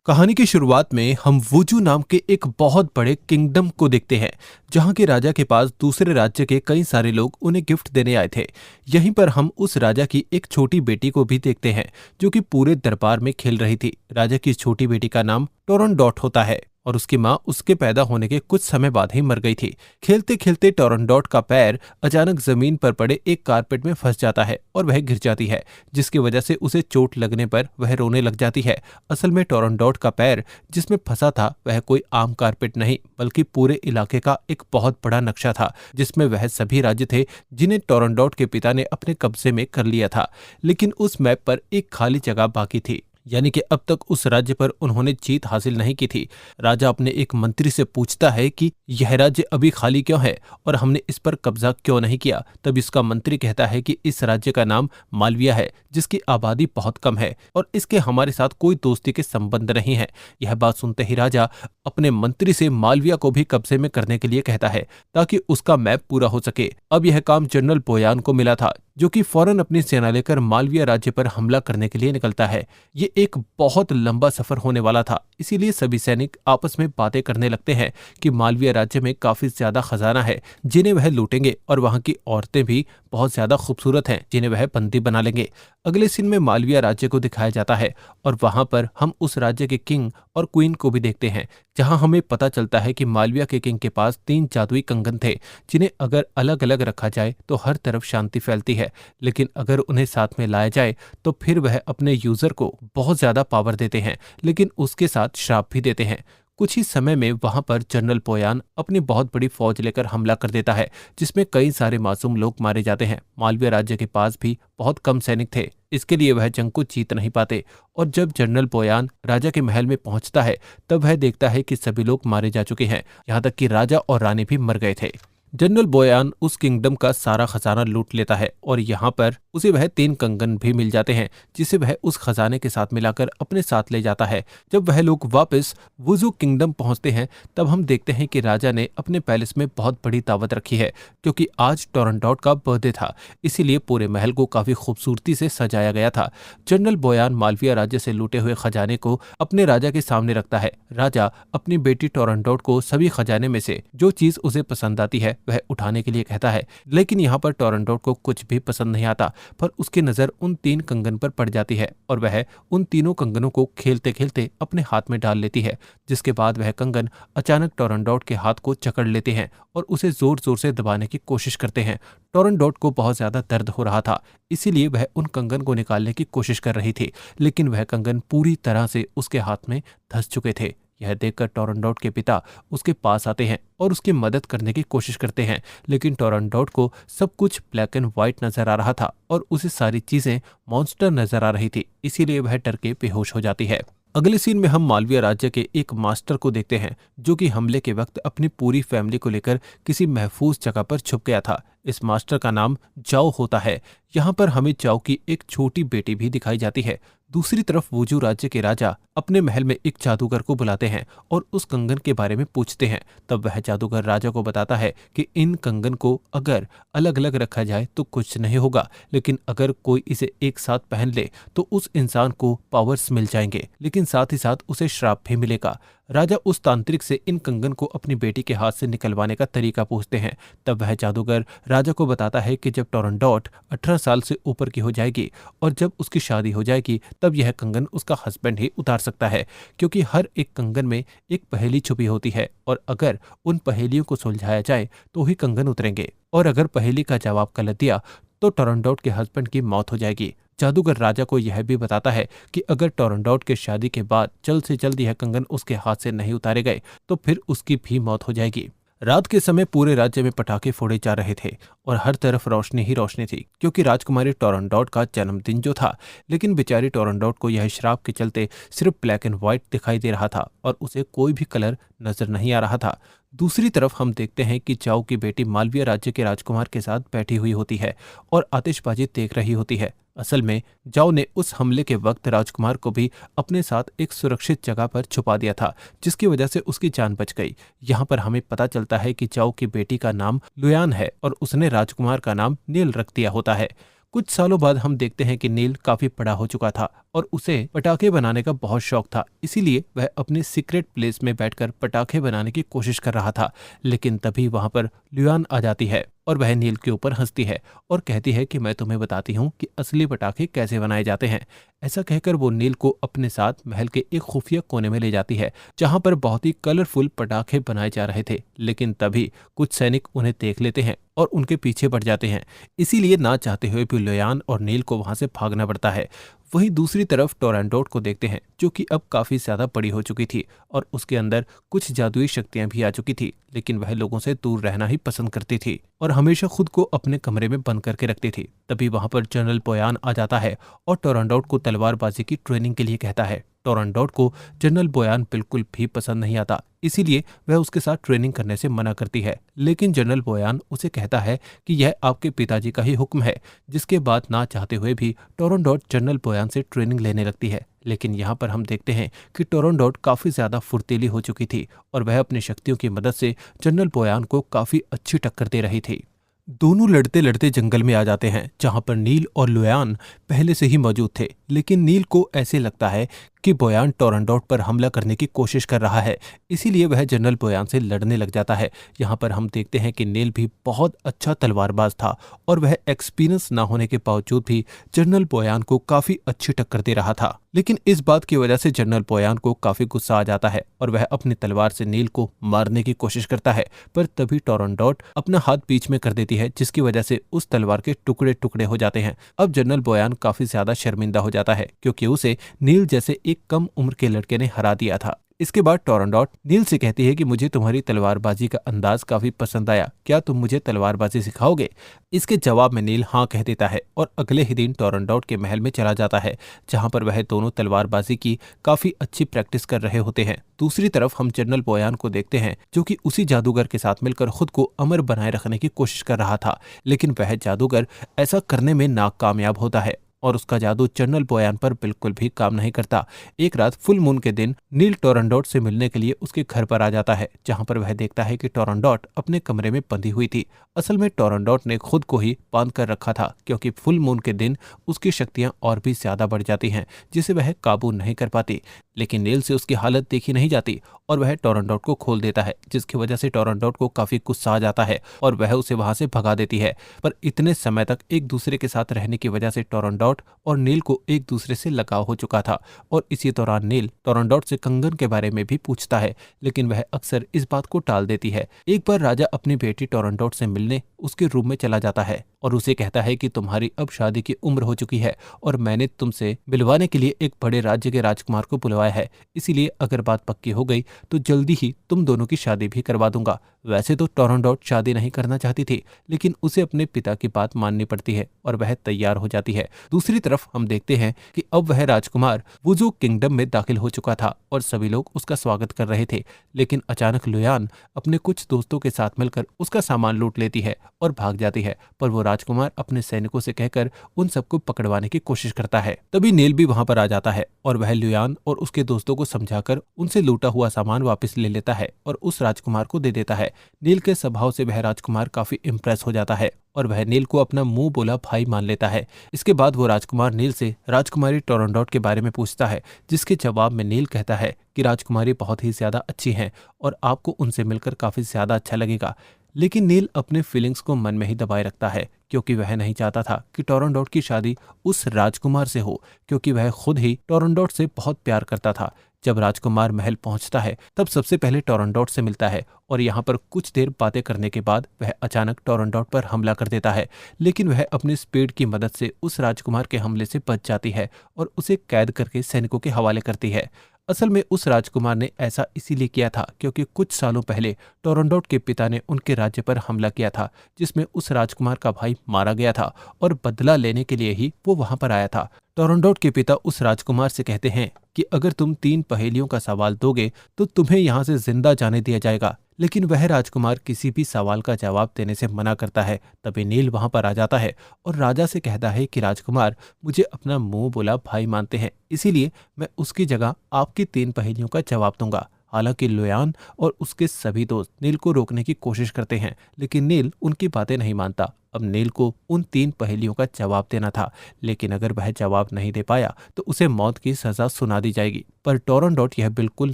कहानी की शुरुआत में हम वुजू नाम के एक बहुत बड़े किंगडम को देखते हैं, जहां के राजा के पास दूसरे राज्य के कई सारे लोग उन्हें गिफ्ट देने आए थे। यहीं पर हम उस राजा की एक छोटी बेटी को भी देखते हैं, जो कि पूरे दरबार में खेल रही थी। राजा की इस छोटी बेटी का नाम टोरनडॉट होता है और उसकी माँ उसके पैदा होने के कुछ समय बाद ही मर गई थी। खेलते खेलते टोरनडॉट का पैर अचानक जमीन पर पड़े एक कारपेट में फंस जाता है और वह गिर जाती है, जिसकी वजह से उसे चोट लगने पर वह रोने लग जाती है। असल में टोरनडॉट का पैर जिसमें फंसा था वह कोई आम कारपेट नहीं, बल्कि पूरे इलाके का एक बहुत बड़ा नक्शा था, जिसमें वह सभी राज्य थे जिन्हें टोरनडॉट के पिता ने अपने कब्जे में कर लिया था। लेकिन उस मैप पर एक खाली जगह बाकी थी, यानी कि अब तक उस राज्य पर उन्होंने जीत हासिल नहीं की थी। राजा अपने एक मंत्री से पूछता है कि यह राज्य अभी खाली क्यों है और हमने इस पर कब्जा क्यों नहीं किया। तब इसका मंत्री कहता है कि इस राज्य का नाम मालविया है, जिसकी आबादी बहुत कम है और इसके हमारे साथ कोई दोस्ती के संबंध नहीं है। यह बात सुनते ही राजा अपने मंत्री से मालविया को भी कब्जे में करने के लिए कहता है, ताकि उसका मैप पूरा हो सके। अब यह काम जनरल बोयान को मिला था, जो कि फौरन अपनी सेना लेकर मालविया राज्य पर हमला करने के लिए निकलता है। ये एक बहुत लंबा सफर होने वाला था, इसीलिए सभी सैनिक आपस में बातें करने लगते हैं कि मालविया राज्य में काफी ज्यादा खजाना है जिन्हें वह लूटेंगे, और वहां की औरतें भी बहुत ज्यादा खूबसूरत हैं जिन्हें वह बंदी बना लेंगे। अगले सीन में मालविया राज्य को दिखाया जाता है और वहां पर हम उस राज्य के किंग और क्वीन को भी देखते हैं, जहां हमें पता चलता है कि मालविया के किंग के पास 3 जादुई कंगन थे, जिन्हें अगर अलग अलग रखा जाए तो हर तरफ शांति फैलती है, लेकिन अगर उन्हें साथ में लाया जाए तो फिर वह अपने यूजर को बहुत ज्यादा पावर देते हैं, लेकिन उसके साथ श्राप भी देते हैं। कुछ ही समय में वहां पर जनरल पोयान अपनी बहुत बड़ी फौज लेकर हमला कर देता है, जिसमें कई सारे मासूम लोग मारे जाते हैं। मालविया राज्य के पास भी बहुत कम सैनिक थे, इसके लिए वह जंग को जीत नहीं पाते। और जब जनरल पोयान राजा के महल में पहुंचता है, तब वह देखता है कि सभी लोग मारे जा चुके हैं, यहाँ तक कि राजा और रानी भी मर गए थे। जनरल बोयान उस किंगडम का सारा खजाना लूट लेता है और यहाँ पर उसे वह 3 कंगन भी मिल जाते हैं, जिसे वह उस खजाने के साथ मिलाकर अपने साथ ले जाता है। जब वह लोग वापस वुजू किंगडम पहुंचते हैं, तब हम देखते हैं कि राजा ने अपने पैलेस में बहुत बड़ी दावत रखी है, क्योंकि आज टोरनडॉट का बर्थडे था, इसीलिए पूरे महल को काफी खूबसूरती से सजाया गया था। जनरल बोयान मालविया राज्य से लूटे हुए खजाने को अपने राजा के सामने रखता है। राजा अपनी बेटी टोरनडॉट को सभी खजाने में से जो चीज उसे पसंद आती है वह उठाने के लिए कहता है, लेकिन यहाँ पर टोरनडॉट को कुछ भी पसंद नहीं आता। पर उसकी नजर उन 3 कंगन पर पड़ जाती है और वह उन तीनों कंगनों को खेलते खेलते अपने हाथ में डाल लेती है, जिसके बाद वह कंगन अचानक टोरनडॉट के हाथ को जकड़ लेते हैं और उसे जोर जोर से दबाने की कोशिश करते हैं। टोरनडॉट को बहुत ज्यादा दर्द हो रहा था, इसीलिए वह उन कंगन को निकालने की कोशिश कर रही थी, लेकिन वह कंगन पूरी तरह से उसके हाथ में धंस चुके थे। यह देखकर टोरनडॉट के पिता उसके पास आते हैं और उसकी मदद करने की कोशिश करते हैं, लेकिन टोरनडॉट को सब कुछ ब्लैक एंड व्हाइट नजर आ रहा था और उसे सारी चीजें मॉन्स्टर नजर आ रही थी, इसीलिए वह डर के बेहोश हो जाती है। अगले सीन में हम मालविया राज्य के एक मास्टर को देखते हैं, जो कि हमले के वक्त अपनी पूरी फैमिली को लेकर किसी महफूज जगह पर छुप गया था। इस मास्टर का नाम जाओ होता है। यहाँ पर हमें जाओ की एक छोटी बेटी भी दिखाई जाती है। दूसरी तरफ वुजू राज्य के राजा अपने महल में एक जादूगर को बुलाते हैं और उस कंगन के बारे में पूछते हैं। तब वह जादूगर राजा को बताता है कि इन कंगन को अगर अलग अलग रखा जाए तो कुछ नहीं होगा, लेकिन अगर कोई इसे एक साथ पहन ले तो उस इंसान को पावर्स मिल जाएंगे, लेकिन साथ ही साथ उसे श्राप भी मिलेगा। राजा उस तांत्रिक से इन कंगन को अपनी बेटी के हाथ से निकलवाने का तरीका पूछते हैं। तब वह जादूगर राजा को बताता है कि जब टोरनडॉट 18 साल से ऊपर की हो जाएगी और जब उसकी शादी हो जाएगी, तब यह कंगन उसका हस्बैंड ही उतार सकता है, क्योंकि हर एक कंगन में एक पहेली छुपी होती है और अगर उन पहेलियों को सुलझाया जाए तो ही कंगन उतरेंगे, और अगर पहेली का जवाब गलत दिया तो टोरनडॉट के हस्बैंड की मौत हो जाएगी। जादूगर राजा को यह भी बताता है कि अगर टोरनडॉट के शादी के बाद जल्द से जल्द यह कंगन उसके हाथ से नहीं उतारे गए तो फिर उसकी भी मौत हो जाएगी। रात के समय पूरे राज्य में पटाखे फोड़े जा रहे थे और हर तरफ रोशनी ही रोशनी थी, क्योंकि राजकुमारी टोरनडॉट का जन्मदिन जो था। लेकिन बेचारी टोरनडॉट को यह श्राप के चलते सिर्फ ब्लैक एंड व्हाइट दिखाई दे रहा था और उसे कोई भी कलर नजर नहीं आ रहा था। दूसरी तरफ हम देखते हैं कि जाओ की बेटी मालविया राज्य के राजकुमार के साथ बैठी हुई होती है और आतिशबाजी देख रही होती है। असल में जाओ ने उस हमले के वक्त राजकुमार को भी अपने साथ एक सुरक्षित जगह पर छुपा दिया था, जिसकी वजह से उसकी जान बच गई। यहाँ पर हमें पता चलता है कि जाओ की बेटी का नाम लुयान है और उसने राजकुमार का नाम नील रख दिया होता है। कुछ सालों बाद हम देखते हैं कि नील काफी बड़ा हो चुका था और उसे पटाखे बनाने का बहुत शौक था। इसीलिए वह अपने सीक्रेट प्लेस में बैठकर पटाखे बनाने की कोशिश कर रहा था। लेकिन तभी वहां पर लुयान आ जाती है और वह नील के ऊपर हंसती है और कहती है कि मैं तुम्हें बताती हूँ कि असली पटाखे कैसे बनाए जाते हैं। ऐसा कहकर वो नील को अपने साथ महल के एक खुफिया कोने में ले जाती है, जहां पर बहुत ही कलरफुल पटाखे बनाए जा रहे थे। लेकिन तभी कुछ सैनिक उन्हें देख लेते हैं और उनके पीछे बढ़ जाते हैं। इसीलिए ना चाहते हुए भी लुयान और नील को वहां से भागना पड़ता है। वहीं दूसरी तरफ टोरंटोट को देखते हैं, जो कि अब काफी ज्यादा बड़ी हो चुकी थी और उसके अंदर कुछ जादुई शक्तियां भी आ चुकी थी। लेकिन वह लोगों से दूर रहना ही पसंद करती थी और हमेशा खुद को अपने कमरे में बंद करके रखती थी। तभी वहां पर जनरल बोयान आ जाता है और टोरंटोट को तलवारबाजी की ट्रेनिंग के लिए कहता है। टोरंटोट को जनरल बोयान बिल्कुल भी पसंद नहीं आता, इसीलिए वह उसके साथ ट्रेनिंग करने से मना करती है। लेकिन जनरल बोयान उसे कहता है कि यह आपके पिताजी का ही हुक्म है, जिसके बाद ना चाहते हुए भी टोरंटोट जनरल बोयान से ट्रेनिंग लेने लगती है। लेकिन यहाँ पर हम देखते हैं कि टोरंटोट काफी ज्यादा फुर्तीली हो चुकी थी और वह अपनी शक्तियों की मदद से जनरल बोयान को काफी अच्छी टक्कर दे रही थी। दोनों लड़ते लड़ते जंगल में आ जाते हैं, जहां पर नील और लुयान पहले से ही मौजूद थे। लेकिन नील को ऐसे लगता है कि बोयान टोरंटोट पर हमला करने की कोशिश कर रहा है, इसीलिए वह जनरल बोयान से लड़ने लग जाता है। यहाँ पर हम देखते हैं कि नील भी बहुत अच्छा तलवारबाज था और वह एक्सपीरियंस ना होने के बावजूद भी जनरल बोयान को काफी अच्छी टक्कर दे रहा था। लेकिन इस बात की वजह से जनरल बोयान को काफी गुस्सा आ जाता है और वह अपनी तलवार से नील को मारने की कोशिश करता है। पर तभी टोरंटोट अपना हाथ बीच में कर देती है, जिसकी वजह से उस तलवार के टुकड़े टुकड़े हो जाते हैं। अब जनरल बोयान काफी ज्यादा शर्मिंदा हो जाता है, क्योंकि उसे नील जैसे एक कम उम्र के लड़के ने हरा दिया था। इसके बाद टोरंटोट नील से कहती है कि मुझे तुम्हारी तलवारबाजी का अंदाज काफी पसंद आया, क्या तुम मुझे तलवारबाजी सिखाओगे? इसके जवाब में नील हाँ कह देता है और अगले ही दिन टोरंटोट के महल में चला जाता है, जहां पर वह दोनों तलवारबाजी की काफी अच्छी प्रैक्टिस कर रहे होते हैं। दूसरी तरफ हम जनरल बोयान को देखते हैं, जो कि उसी जादूगर के साथ मिलकर खुद को अमर बनाए रखने की कोशिश कर रहा था। लेकिन वह जादूगर ऐसा करने में नाकामयाब होता है और उसका जादू जनरल बोयान पर बिल्कुल भी काम नहीं करता। एक रात फुल मून के दिन नील टोरंटोट से मिलने के लिए उसके घर पर आ जाता है, जहां पर वह देखता है कि टोरंटोट अपने कमरे में बंधी हुई थी। असल में टोरंटोट ने खुद को ही बांध कर रखा था, क्योंकि फुल मून के दिन उसकी शक्तियां और भी ज्यादा बढ़ जाती हैं, जिसे वह काबू नहीं कर पाती। लेकिन नील से उसकी हालत देखी नहीं जाती और वह टोरंटोट को खोल देता है, जिसकी वजह से टोरंटोट को काफी गुस्सा आ जाता है और वह उसे वहां से भगा देती है। पर इतने समय तक एक दूसरे के साथ रहने की वजह से टोरंटोट और नील को एक दूसरे से लगाव हो चुका था और इसी दौरान नील टोरंटोट से कंगन के बारे में भी पूछता है, लेकिन वह अक्सर इस बात को टाल देती है। एक बार राजा अपनी बेटी टोरंटोट से मिलने उसके रूम में चला जाता है और उसे कहता है कि तुम्हारी अब शादी की उम्र हो चुकी है और मैंने तुमसे मिलवाने के लिए एक बड़े राज्य के राजकुमार को बुलवाया है, इसीलिए अगर बात पक्की हो गई तो जल्दी ही तुम दोनों की शादी भी करवा दूंगा। वैसे तो टोरंटोट शादी नहीं करना चाहती थी, लेकिन उसे अपने पिता की बात माननी पड़ती है और वह तैयार हो जाती है। दूसरी तरफ हम देखते हैं कि अब वह राजकुमार वुजू किंगडम में दाखिल हो चुका था और सभी लोग उसका स्वागत कर रहे थे। लेकिन अचानक लुयान अपने कुछ दोस्तों के साथ मिलकर उसका सामान लूट लेती है और भाग जाती है। पर वो राजकुमार अपने सैनिकों से कहकर उन सबको पकड़वाने की कोशिश करता है। तभी नील भी वहां पर आ जाता है और वह लुयान और उसके दोस्तों को समझाकर उनसे लूटा हुआ सामान वापस ले लेता है और उस राजकुमार को दे देता है। नील के स्वभाव से वह राजकुमार काफी इम्प्रेस हो जाता है और वह नील को अपना मुंह बोला भाई मान लेता है। इसके बाद वो राजकुमार नील से राजकुमारी टोरंटोट के बारे में पूछता है, जिसके जवाब में नील कहता है कि राजकुमारी बहुत ही ज्यादा अच्छी हैं और आपको उनसे मिलकर काफी ज्यादा अच्छा लगेगा। लेकिन नील अपने फीलिंग्स को मन में ही दबाए रखता है, क्योंकि वह नहीं चाहता था कि टोरंटोट की शादी उस राजकुमार से हो, क्योंकि वह खुद ही टोरंटोट से बहुत प्यार करता था। जब राजकुमार महल पहुंचता है तब सबसे पहले टोरंटोट से मिलता है और यहाँ पर कुछ देर बातें करने के बाद वह अचानक टोरंटोट पर हमला कर देता है। लेकिन वह अपनी स्पीड की मदद से उस राजकुमार के हमले से बच जाती है और उसे कैद करके सैनिकों के हवाले करती है। असल में उस राजकुमार ने ऐसा इसीलिए किया था क्योंकि कुछ सालों पहले टोरंटोट के पिता ने उनके राज्य पर हमला किया था, जिसमें उस राजकुमार का भाई मारा गया था और बदला लेने के लिए ही वो वहां पर आया था। टोरंटोट के पिता उस राजकुमार से कहते हैं कि अगर तुम 3 पहेलियों का सवाल दोगे तो तुम्हें यहाँ से जिंदा जाने दिया जाएगा। लेकिन वह राजकुमार किसी भी सवाल का जवाब देने से मना करता है। तभी नील वहां पर आ जाता है और राजा से कहता है कि राजकुमार मुझे अपना मुंह बोला भाई मानते हैं, इसीलिए मैं उसकी जगह आपकी 3 पहेलियों का जवाब दूंगा। हालांकि लुयान और उसके सभी दोस्त नील को रोकने की कोशिश करते हैं, लेकिन नील उनकी बातें नहीं मानता। अब नील को उन 3 पहेलियों का जवाब देना था, लेकिन अगर वह जवाब नहीं दे पाया तो उसे मौत की सजा सुना दी जाएगी। पर टोरनडॉट यह बिल्कुल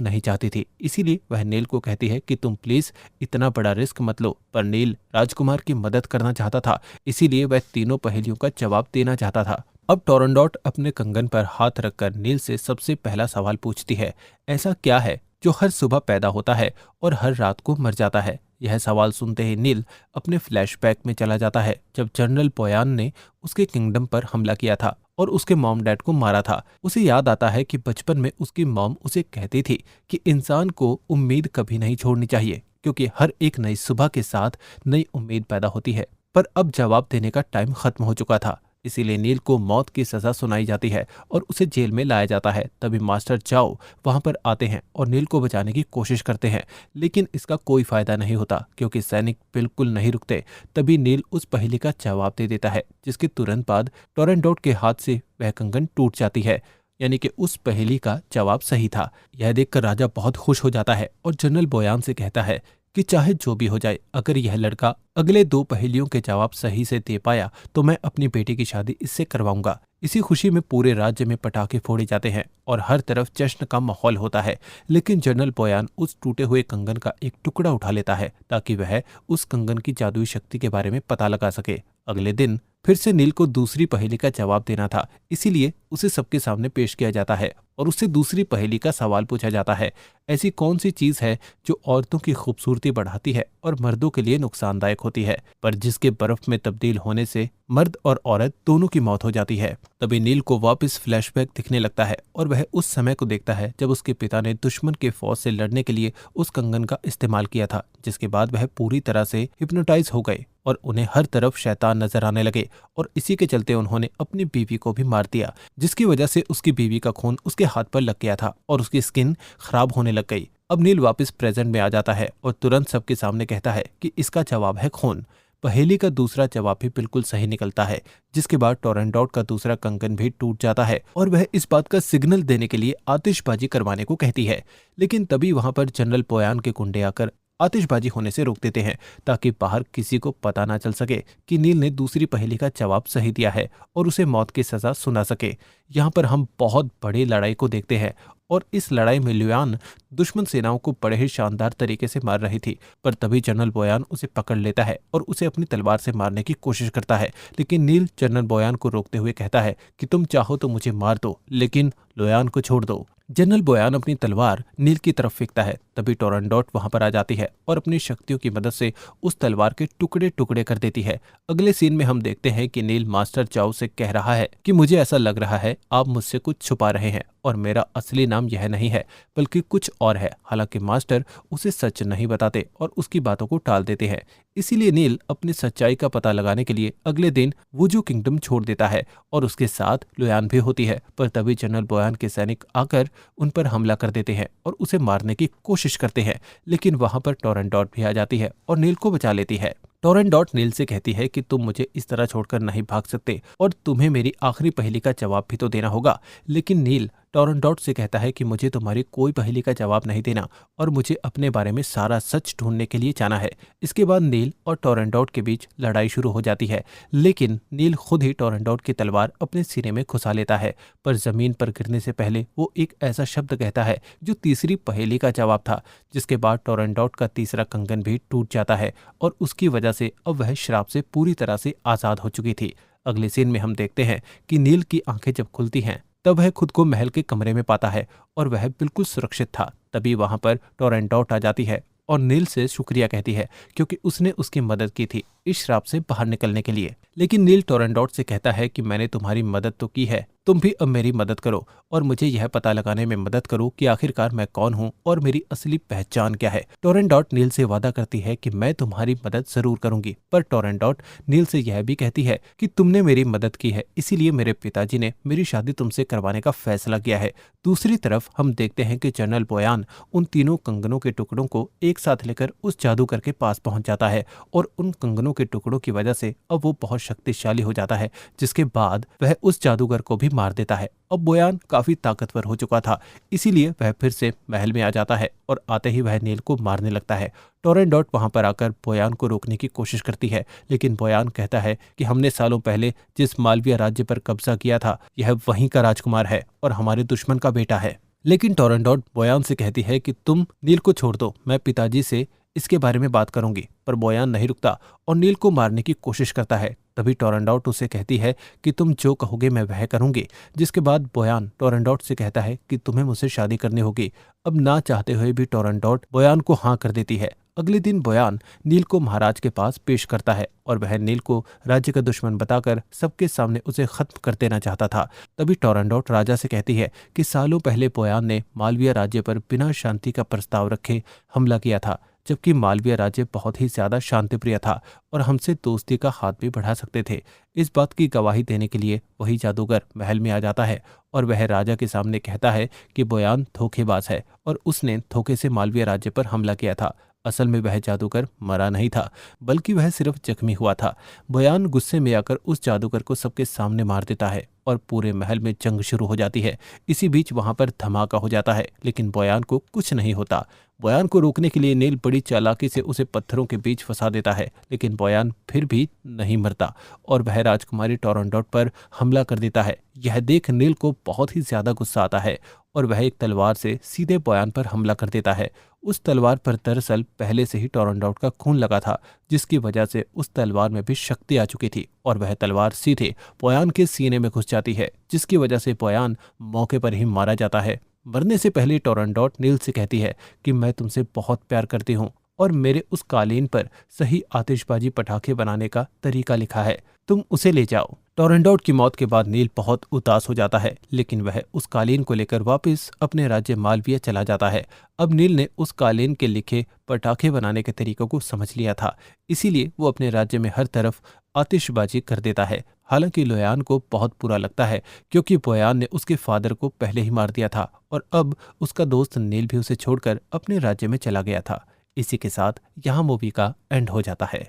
नहीं चाहती थी, इसीलिए वह नील को कहती है कि तुम प्लीज इतना बड़ा रिस्क मत लो। पर नील राजकुमार की मदद करना चाहता था, इसीलिए वह तीनों पहेलियों का जवाब देना चाहता था। अब टोरनडॉट अपने कंगन पर हाथ रखकर नील से सबसे पहला सवाल पूछती है, ऐसा क्या है जो हर सुबह पैदा होता है और हर रात को मर जाता है? यह सवाल सुनते ही नील अपने फ्लैशबैक में चला जाता है, जब जनरल पोयान ने उसके किंगडम पर हमला किया था और उसके मॉम डैड को मारा था। उसे याद आता है कि बचपन में उसकी मॉम उसे कहती थी कि इंसान को उम्मीद कभी नहीं छोड़नी चाहिए, क्योंकि हर एक नई सुबह के साथ नई उम्मीद पैदा होती है। पर अब जवाब देने का टाइम खत्म हो चुका था, इसीलिए नील को मौत की सजा सुनाई जाती है और उसे जेल में लाया जाता है। तभी मास्टर चाओ वहां पर आते हैं और नील को बचाने की कोशिश करते हैं, लेकिन इसका कोई फायदा नहीं होता क्योंकि सैनिक बिल्कुल नहीं रुकते। तभी नील उस पहेली का जवाब दे देता है, जिसके तुरंत बाद टोरनडॉट के हाथ से वह कंगन टूट जाती है, यानी कि उस पहेली का जवाब सही था। यह देखकर राजा बहुत खुश हो जाता है और जनरल बोयान से कहता है कि चाहे जो भी हो जाए, अगर यह लड़का अगले 2 पहेलियों के जवाब सही से दे पाया तो मैं अपनी बेटी की शादी इससे करवाऊंगा। इसी खुशी में पूरे राज्य में पटाखे फोड़े जाते हैं और हर तरफ जश्न का माहौल होता है। लेकिन जनरल बोयान उस टूटे हुए कंगन का एक टुकड़ा उठा लेता है ताकि वह उस कंगन की जादुई शक्ति के बारे में पता लगा सके। अगले दिन फिर से नील को दूसरी पहेली का जवाब देना था, इसीलिए उसे सबके सामने पेश किया जाता है और उससे दूसरी पहेली का सवाल पूछा जाता है, ऐसी कौन सी चीज है जो औरतों की खूबसूरती बढ़ाती है और मर्दों के लिए नुकसानदायक होती है, पर जिसके बर्फ में तब्दील होने से मर्द और औरत दोनों की मौत हो जाती है। तभी नील को वापस फ्लैशबैक दिखने लगता है और वह उस समय को देखता है जब उसके पिता ने दुश्मन के फौज से लड़ने के लिए उस कंगन का इस्तेमाल किया था, जिसके बाद वह पूरी तरह से हिप्नोटाइज हो गए और उन्हें हर तरफ शैतान नजर आने लगे और इसी के चलते उन्होंने अपनी बीवी को भी मार दिया, जिसकी वजह से उसकी बीवी का खून उसके हाथ पर लग गया था और उसकी स्किन खराब होने लग गई। अब नील वापस प्रेजेंट में आ जाता है और तुरंत सबके सामने कहता है कि इसका जवाब है खून। पहेली का दूसरा जवाब भी बिल्कुल सही निकलता है, जिसके बाद टोरनडॉट का दूसरा कंगन भी टूट जाता है और वह इस बात का सिग्नल देने के लिए आतिशबाजी करवाने को कहती है। लेकिन तभी वहां पर जनरल पोयान के गुंडे आकर आतिशबाजी होने से रोक देते हैं ताकि बाहर किसी को पता ना चल सके कि नील ने दूसरी पहेली का जवाब सही दिया है और उसे मौत की सजा सुना सके। यहाँ पर हम बहुत बड़ी लड़ाई को देखते हैं और इस लड़ाई में लुयान दुश्मन सेनाओं को बड़े ही शानदार तरीके से मार रही थी, पर तभी जनरल बोयान उसे पकड़ लेता है और उसे अपनी तलवार से मारने की कोशिश करता है। लेकिन नील जनरल बोयान को रोकते हुए कहता है कि तुम चाहो तो मुझे मार दो, लेकिन लुयान को छोड़ दो। जनरल बोयान अपनी तलवार नील की तरफ फेंकता है, तभी टोरनडॉट वहां पर आ जाती है और अपनी शक्तियों की मदद से उस तलवार के टुकड़े टुकड़े कर देती है। अगले सीन में हम देखते हैं कि नील मास्टर चाओ से कह रहा है कि मुझे ऐसा लग रहा है आप मुझसे कुछ छुपा रहे हैं और मेरा असली नाम यह नहीं है बल्कि कुछ और है। हालांकि मास्टर उसे सच नहीं बताते और उसकी बातों को टाल देते हैं। इसीलिए नील अपनी सच्चाई का पता लगाने के लिए अगले दिन वुजू किंगडम छोड़ देता है और उसके साथ लुयान भी होती है। पर तभी जनरल बोयान के सैनिक आकर उन पर हमला कर देते हैं और उसे मारने की कोशिश करते हैं, लेकिन वहां पर टोरनडॉट भी आ जाती है और नील को बचा लेती है। टोरनडॉट नील से कहती है कि तुम मुझे इस तरह छोड़कर नहीं भाग सकते और तुम्हें मेरी आखिरी पहेली का जवाब भी तो देना होगा। लेकिन नील टोरनडॉट से कहता है कि मुझे तुम्हारी कोई पहेली का जवाब नहीं देना और मुझे अपने बारे में सारा सच ढूंढने के लिए जाना है। इसके बाद नील और टोरनडॉट के बीच लड़ाई शुरू हो जाती है, लेकिन नील खुद ही टोरनडॉट की तलवार अपने सीने में घुसा लेता है। पर जमीन पर गिरने से पहले वो एक ऐसा शब्द कहता है जो तीसरी पहेली का जवाब था, जिसके बाद टोरनडॉट का तीसरा कंगन भी टूट जाता है और उसकी वजह से अब वह श्राप से पूरी तरह से आजाद हो चुकी थी। अगले सीन में हम देखते हैं कि नील की आंखें जब खुलती हैं तब वह खुद को महल के कमरे में पाता है और वह बिल्कुल सुरक्षित था। तभी वहां पर टोरनडॉट आ जाती है और नील से शुक्रिया कहती है क्योंकि उसने उसकी मदद की थी इस श्राप से बाहर निकलने के लिए। लेकिन नील टोरनडॉट से कहता है कि मैंने तुम्हारी मदद तो की है, तुम भी अब मेरी मदद करो और मुझे यह पता लगाने में मदद करो कि आखिरकार मैं कौन हूँ और मेरी असली पहचान क्या है। टोरनडॉट नील से वादा करती है कि मैं तुम्हारी मदद जरूर करूंगी, पर टोरनडॉट नील से यह भी कहती है कि तुमने मेरी मदद की है, इसीलिए मेरे पिताजी ने मेरी शादी तुमसे करवाने का फैसला किया है। दूसरी तरफ हम देखते हैं कि जनरल बोयान उन तीनों कंगनों के टुकड़ों को एक साथ लेकर उस जादूगर के पास पहुंच जाता है और उन कंगनों पत्थरों के टुकड़ों की वजह से अब वो बहुत शक्तिशाली हो जाता है, जिसके बाद वह उस जादूगर को भी मार देता है। अब बोयान काफी ताकतवर हो चुका था, इसीलिए वह फिर से महल में आ जाता है और आते ही वह नील को मारने लगता है। टोरेंडोट वहां पर आकर बोयान को रोकने की कोशिश करती है, लेकिन बोयान कहता है कि हमने सालों पहले जिस मालविया राज्य पर कब्जा किया था, यह वहीं का राजकुमार है और हमारे दुश्मन का बेटा है। लेकिन टोरेंडोट बोयान से कहती है कि तुम नील को छोड़ दो, मैं पिताजी से इसके बारे में बात करूंगी। पर बोयान नहीं रुकता और नील को मारने की कोशिश करता है। तभी टोरेंडोट उसे कहती है कि तुम जो कहोगे मैं वह करूंगी। जिसके बाद बोयान टोरेंडोट से कहता है कि तुम्हें मुझसे शादी करनी होगी। अब ना चाहते हुए भी टोरेंडोट बोयान को हाँ कर देती है। अगले दिन बोयान नील को महाराज के पास पेश करता है और वह नील को राज्य का दुश्मन बताकर सबके सामने उसे खत्म कर देना चाहता था। तभी टोरेंडोट राजा से कहती है कि सालों पहले बोयान ने मालविया राज्य पर बिना शांति का प्रस्ताव रखे हमला किया था, जबकि मालविया राज्य बहुत ही ज्यादा शांतिप्रिय था और हमसे दोस्ती का हाथ भी बढ़ा सकते थे। इस बात की गवाही देने के लिए वही जादूगर महल में आ जाता है और वह राजा के सामने कहता है कि बोयान धोखेबाज है और उसने धोखे से मालविया राज्य पर हमला किया था। असल में वह जादूगर मरा नहीं था, बल्कि वह सिर्फ जख्मी हुआ था। बोयान गुस्से में आकर उस जादूगर को सबके सामने मार देता है और पूरे महल में जंग शुरू हो जाती है। इसी बीच वहां पर धमाका हो जाता है, लेकिन बोयान को कुछ नहीं होता। बोयान को रोकने के लिए नील बड़ी चालाकी से उसे पत्थरों के बीच फंसा देता है, लेकिन बोयान फिर भी नहीं मरता और वह राजकुमारी टोरेंडोट पर हमला कर देता है। यह देख नील को बहुत ही ज्यादा गुस्सा आता है और वह एक तलवार से सीधे बोयान पर हमला कर देता है। उस तलवार पर दरअसल पहले से ही टोरेंडोट का खून लगा था, जिसकी वजह से उस तलवार में भी शक्ति आ चुकी थी और वह तलवार सीधे बोयान के सीने में घुस जाती है, जिसकी वजह से बोयान मौके पर ही मारा जाता है। मरने से पहले टोरेंडोट नील से कहती है कि मैं तुमसे बहुत प्यार करती हूँ और मेरे उस कालीन पर सही आतिशबाजी पटाखे बनाने का तरीका लिखा है, तुम उसे ले जाओ। टोरेंडोट की मौत के बाद नील बहुत उदास हो जाता है, लेकिन वह उस कालीन को लेकर वापस अपने राज्य मालविया चला जाता है। अब नील ने उस कालीन के लिखे पटाखे बनाने के तरीकों को समझ लिया था, इसीलिए वो अपने राज्य में हर तरफ आतिशबाजी कर देता है। हालांकि बोयान को बहुत बुरा लगता है, क्योंकि बोयान ने उसके फादर को पहले ही मार दिया था और अब उसका दोस्त नील भी उसे छोड़कर अपने राज्य में चला गया था। इसी के साथ यहाँ मूवी का एंड हो जाता है।